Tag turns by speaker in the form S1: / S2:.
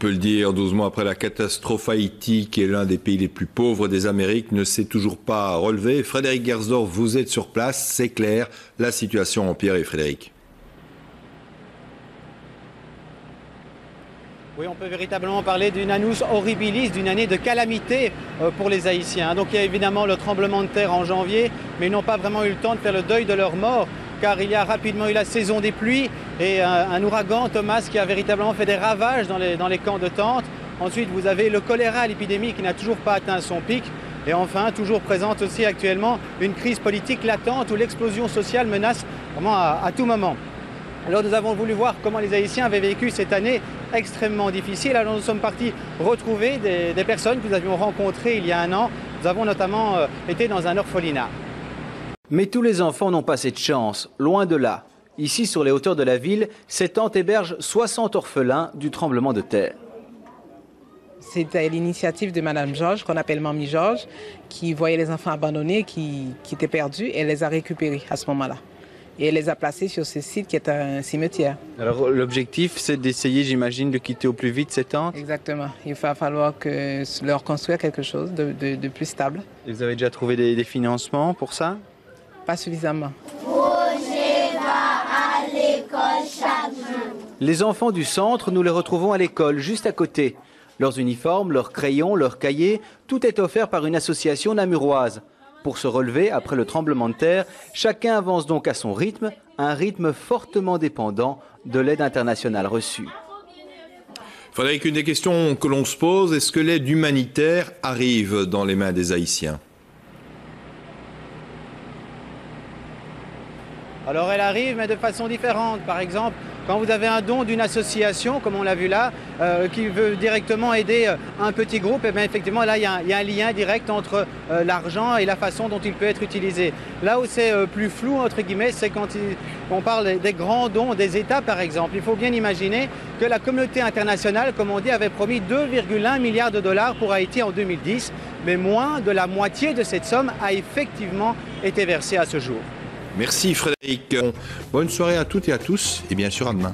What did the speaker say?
S1: peut le dire, 12 mois après la catastrophe, Haïti, qui est l'un des pays les plus pauvres des Amériques, ne s'est toujours pas relevé. Frédéric Gersdorf, vous êtes sur place, c'est clair, la situation empire. Et Frédéric.
S2: Oui, on peut véritablement parler d'une annus horribilis, d'une année de calamité pour les Haïtiens. Donc il y a évidemment le tremblement de terre en janvier, mais ils n'ont pas vraiment eu le temps de faire le deuil de leurs morts, car il y a rapidement eu la saison des pluies et un ouragan, Thomas, qui a véritablement fait des ravages dans les camps de tentes. Ensuite, vous avez le choléra, l'épidémie qui n'a toujours pas atteint son pic. Et enfin, toujours présente aussi actuellement une crise politique latente où l'explosion sociale menace vraiment à tout moment. Alors nous avons voulu voir comment les Haïtiens avaient vécu cette année extrêmement difficile. Alors nous sommes partis retrouver des personnes que nous avions rencontrées il y a un an. Nous avons notamment été dans un orphelinat.
S3: Mais tous les enfants n'ont pas cette chance, loin de là. Ici, sur les hauteurs de la ville, cette tente héberge 60 orphelins du tremblement de terre.
S4: C'était l'initiative de Mme Georges, qu'on appelle Mamie Georges, qui voyait les enfants abandonnés, qui étaient perdus, et elle les a récupérés à ce moment-là. Et elle les a placés sur ce site qui est un cimetière.
S3: Alors l'objectif, c'est d'essayer, j'imagine, de quitter au plus vite cette tente?
S4: Exactement. Il va falloir leur construire quelque chose de plus stable.
S3: Et vous avez déjà trouvé des financements pour ça?
S4: Pas suffisamment.
S5: Roger va à l'école chaque jour.
S3: Les enfants du centre, nous les retrouvons à l'école, juste à côté. Leurs uniformes, leurs crayons, leurs cahiers, tout est offert par une association namuroise. Pour se relever après le tremblement de terre, chacun avance donc à son rythme, un rythme fortement dépendant de l'aide internationale reçue.
S1: Frédéric, une des questions que l'on se pose, est-ce que l'aide humanitaire arrive dans les mains des Haïtiens?
S2: Alors elle arrive, mais de façon différente. Par exemple, quand vous avez un don d'une association, comme on l'a vu là, qui veut directement aider un petit groupe, et bien effectivement là il y a un lien direct entre l'argent et la façon dont il peut être utilisé. Là où c'est plus flou, entre guillemets, c'est quand on parle des grands dons des États par exemple. Il faut bien imaginer que la communauté internationale, comme on dit, avait promis 2,1 milliards de dollars pour Haïti en 2010, mais moins de la moitié de cette somme a effectivement été versée à ce jour.
S1: Merci Frédéric. Bonne soirée à toutes et à tous et bien sûr à demain.